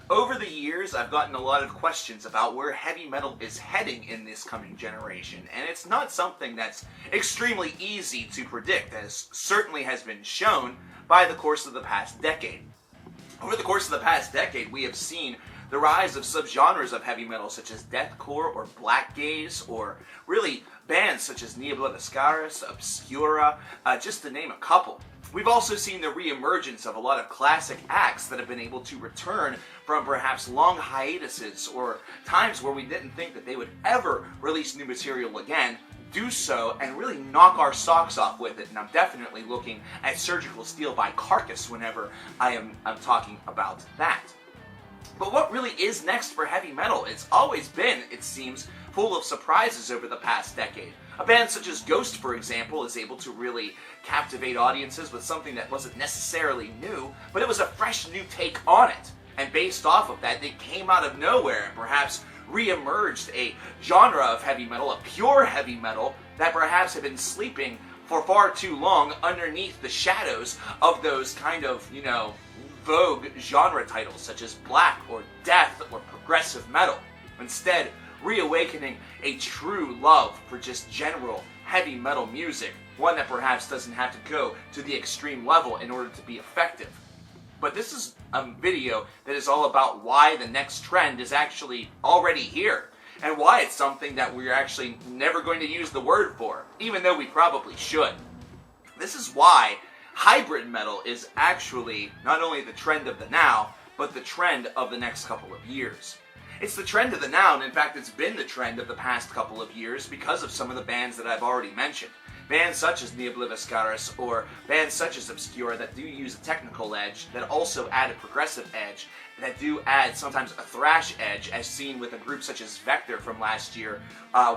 Over the years, I've gotten a lot of questions about where heavy metal is heading in this coming generation, and it's not something that's extremely easy to predict, as certainly has been shown by the course of the past decade. Over the course of the past decade, we have seen the rise of subgenres of heavy metal such as deathcore or black gaze, or really bands such as Niebla Viscaris, Obscura, just to name a couple. We've also seen the re-emergence of a lot of classic acts that have been able to return from perhaps long hiatuses or times where we didn't think that they would ever release new material again, do so and really knock our socks off with it. And I'm definitely looking at Surgical Steel by Carcass whenever I'm talking about that. But what really is next for heavy metal? It's always been, it seems, full of surprises over the past decade. A band such as Ghost, for example, is able to really captivate audiences with something that wasn't necessarily new, but it was a fresh new take on it. And based off of that, they came out of nowhere and perhaps re-emerged a genre of heavy metal, a pure heavy metal, that perhaps had been sleeping for far too long underneath the shadows of those kind of, vogue genre titles such as black or death or progressive metal. Instead, reawakening a true love for just general heavy metal music, one that perhaps doesn't have to go to the extreme level in order to be effective. But this is a video that is all about why the next trend is actually already here, and why it's something that we're actually never going to use the word for, even though we probably should. This is why hybrid metal is actually not only the trend of the now, but the trend of the next couple of years. It's the trend of the now, and in fact it's been the trend of the past couple of years because of some of the bands that I've already mentioned. Bands such as Niebla Viscaris or bands such as Obscura that do use a technical edge, that also add a progressive edge, that do add sometimes a thrash edge, as seen with a group such as Vektor from last year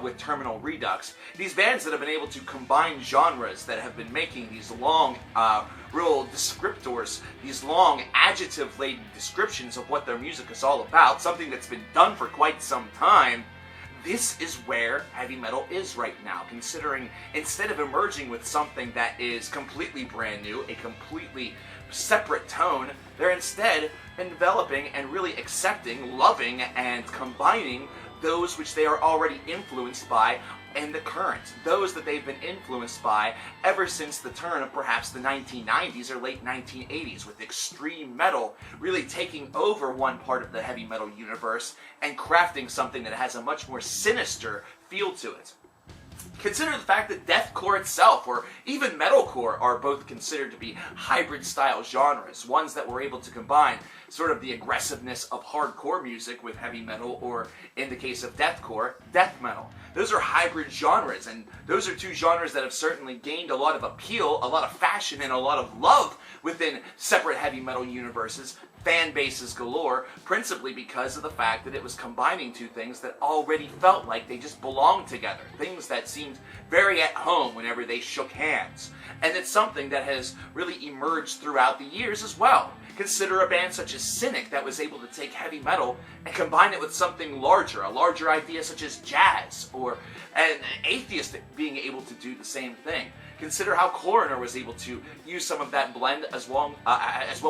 with Terminal Redux. These bands that have been able to combine genres, that have been making these long, real descriptors, these long adjective-laden descriptions of what their music is all about, something that's been done for quite some time. This is where heavy metal is right now, considering instead of emerging with something that is completely brand new, a completely separate tone, they're instead enveloping and really accepting, loving, and combining those which they are already influenced by in the current, those that they've been influenced by ever since the turn of perhaps the 1990s or late 1980s, with extreme metal really taking over one part of the heavy metal universe and crafting something that has a much more sinister feel to it. Consider the fact that deathcore itself, or even metalcore, are both considered to be hybrid-style genres, ones that were able to combine sort of the aggressiveness of hardcore music with heavy metal, or in the case of deathcore, death metal. Those are hybrid genres, and those are two genres that have certainly gained a lot of appeal, a lot of fashion, and a lot of love within separate heavy metal universes, fan bases galore, principally because of the fact that it was combining two things that already felt like they just belonged together, things that seemed very at home whenever they shook hands. And it's something that has really emerged throughout the years as well. Consider a band such as Cynic that was able to take heavy metal and combine it with something larger, a larger idea such as jazz, or an atheist being able to do the same thing. Consider how Coroner was able to use some of that blend as well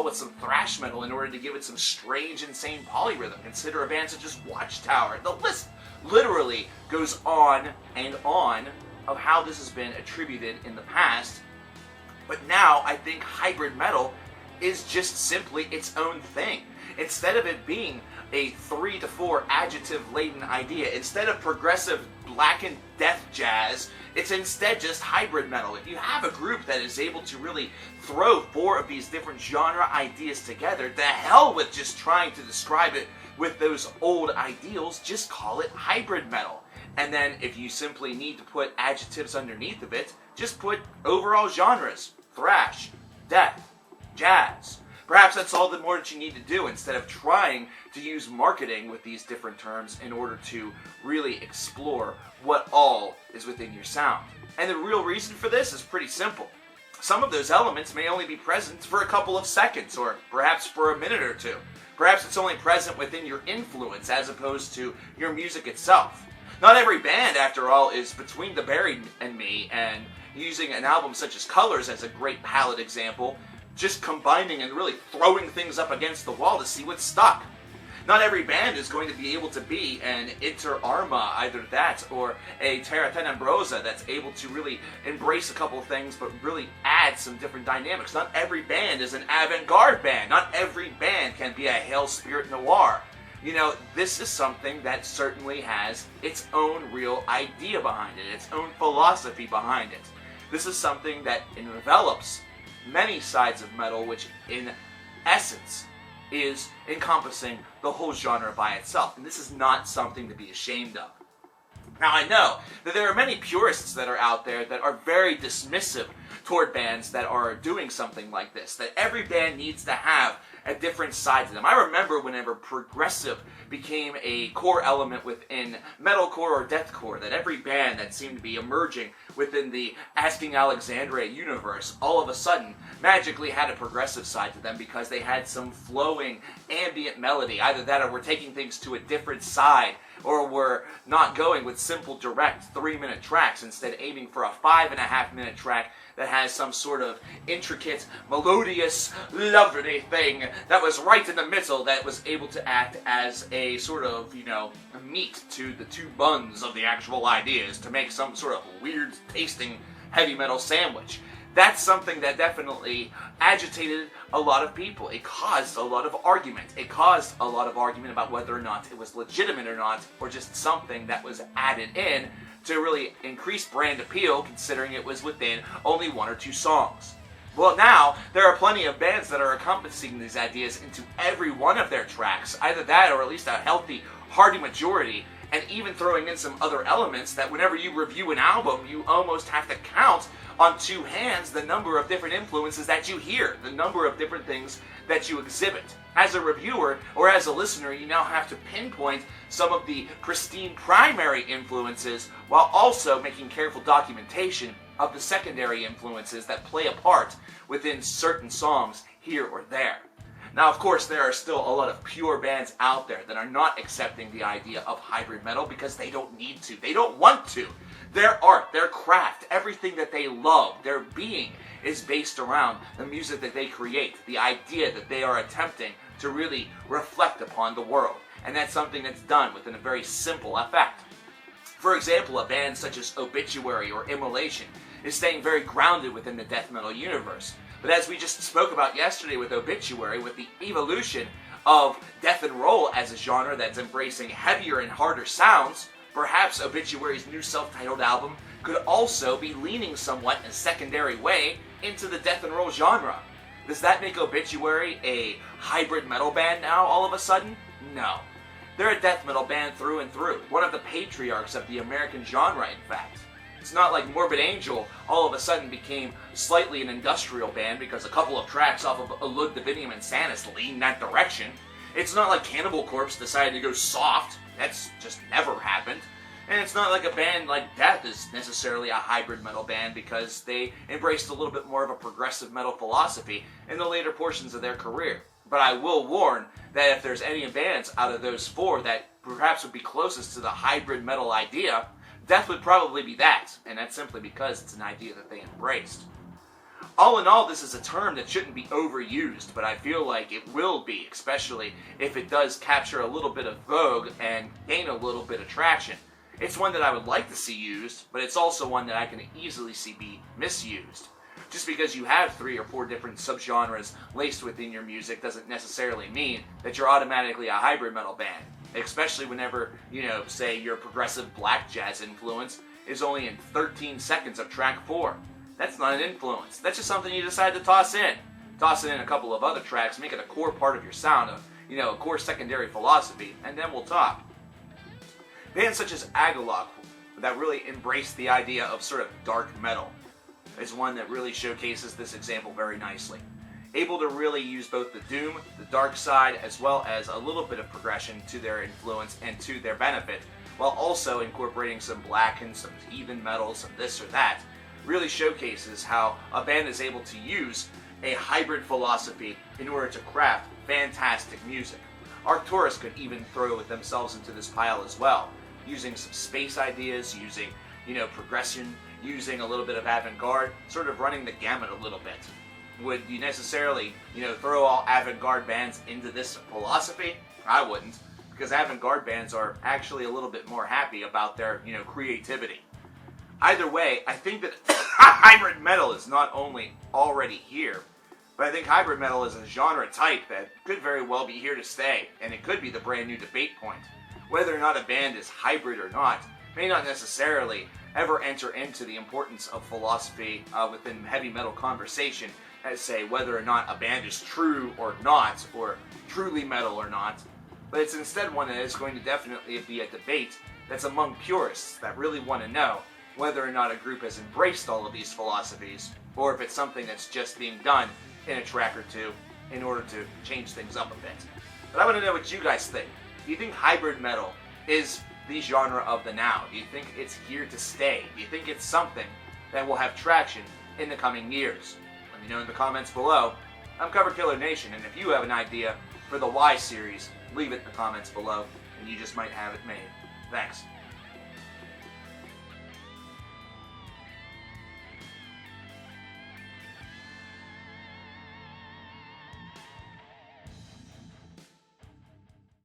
with some thrash metal in order to give it some strange, insane polyrhythm. Consider a band such as Watchtower. The list literally goes on and on of how this has been attributed in the past. But now I think hybrid metal is just simply its own thing. Instead of it being a 3 to 4 adjective-laden idea, instead of progressive black and death jazz, it's instead just hybrid metal. If you have a group that is able to really throw 4 of these different genre ideas together, the hell with just trying to describe it with those old ideals, just call it hybrid metal. And then if you simply need to put adjectives underneath of it, just put overall genres: thrash, death, jazz. Perhaps that's all the more that you need to do, instead of trying to use marketing with these different terms in order to really explore what all is within your sound. And the real reason for this is pretty simple. Some of those elements may only be present for a couple of seconds, or perhaps for a minute or two. Perhaps it's only present within your influence as opposed to your music itself. Not every band, after all, is Between the Buried and Me, and using an album such as Colors as a great palette example, just combining and really throwing things up against the wall to see what stuck. Not every band is going to be able to be an Inter Arma, either that, or a Terra Tenebrosa that's able to really embrace a couple things, but really add some different dynamics. Not every band is an avant-garde band. Not every band can be a Hail Spirit Noir. You know, this is something that certainly has its own real idea behind it, its own philosophy behind it. This is something that envelops many sides of metal, which in essence is encompassing the whole genre by itself. And this is not something to be ashamed of. Now, I know that there are many purists that are out there that are very dismissive toward bands that are doing something like this, that every band needs to have a different side to them. I remember whenever progressive became a core element within metalcore or deathcore, that every band that seemed to be emerging within the Asking Alexandria universe all of a sudden magically had a progressive side to them because they had some flowing ambient melody. Either that or we're taking things to a different side, or we're not going with simple, direct 3-minute tracks, instead aiming for a 5.5-minute track that has some sort of intricate, melodious, lovely thing that was right in the middle that was able to act as a sort of, a meat to the two buns of the actual ideas to make some sort of weird tasting heavy metal sandwich. That's something that definitely agitated a lot of people. It caused a lot of argument. It caused a lot of argument about whether or not it was legitimate or not, or just something that was added in to really increase brand appeal, considering it was within only 1 or 2 songs. Well, now, there are plenty of bands that are encompassing these ideas into every one of their tracks, either that or at least a healthy, hearty majority, and even throwing in some other elements that whenever you review an album, you almost have to count on 2 hands the number of different influences that you hear, the number of different things that you exhibit. As a reviewer or as a listener, you now have to pinpoint some of the pristine primary influences while also making careful documentation of the secondary influences that play a part within certain songs here or there. Now, of course, there are still a lot of pure bands out there that are not accepting the idea of hybrid metal because they don't need to. They don't want to. Their art, their craft, everything that they love, their being is based around the music that they create, the idea that they are attempting to really reflect upon the world. And that's something that's done within a very simple effect. For example, a band such as Obituary or Immolation is staying very grounded within the death metal universe. But as we just spoke about yesterday with Obituary, with the evolution of death and roll as a genre that's embracing heavier and harder sounds, perhaps Obituary's new self-titled album could also be leaning somewhat in a secondary way into the death and roll genre. Does that make Obituary a hybrid metal band now all of a sudden? No. They're a death metal band through and through. One of the patriarchs of the American genre, in fact. It's not like Morbid Angel all of a sudden became slightly an industrial band because a couple of tracks off of Lud Divinium Insanus lean that direction. It's not like Cannibal Corpse decided to go soft. That's just never happened. And it's not like a band like Death is necessarily a hybrid metal band because they embraced a little bit more of a progressive metal philosophy in the later portions of their career. But I will warn that if there's any bands out of those 4 that perhaps would be closest to the hybrid metal idea, Death would probably be that, and that's simply because it's an idea that they embraced. All in all, this is a term that shouldn't be overused, but I feel like it will be, especially if it does capture a little bit of vogue and gain a little bit of traction. It's one that I would like to see used, but it's also one that I can easily see be misused. Just because you have 3 or 4 different subgenres laced within your music doesn't necessarily mean that you're automatically a hybrid metal band. Especially whenever, say your progressive black jazz influence is only in 13 seconds of track 4. That's not an influence. That's just something you decide to toss in. Toss it in a couple of other tracks, make it a core part of your sound, a core secondary philosophy, and then we'll talk. Bands such as Agalok that really embrace the idea of sort of dark metal is one that really showcases this example very nicely. Able to really use both the doom, the dark side, as well as a little bit of progression to their influence and to their benefit, while also incorporating some black and some heathen metal, some this or that, really showcases how a band is able to use a hybrid philosophy in order to craft fantastic music. Arcturus could even throw themselves into this pile as well, using some space ideas, using, progression, using a little bit of avant-garde, sort of running the gamut a little bit. Would you necessarily, throw all avant-garde bands into this philosophy? I wouldn't, because avant-garde bands are actually a little bit more happy about their, creativity. Either way, I think that hybrid metal is not only already here, but I think hybrid metal is a genre type that could very well be here to stay, and it could be the brand new debate point. Whether or not a band is hybrid or not may not necessarily ever enter into the importance of philosophy within heavy metal conversation, as say whether or not a band is true or not, or truly metal or not, but it's instead one that is going to definitely be a debate that's among purists that really want to know whether or not a group has embraced all of these philosophies, or if it's something that's just being done in a track or two in order to change things up a bit. But I want to know what you guys think. Do you think hybrid metal is the genre of the now? Do you think it's here to stay? Do you think it's something that will have traction in the coming years? Let me know in the comments below. I'm coverkillernation, and if you have an idea for the Y series, leave it in the comments below, and you just might have it made. Thanks.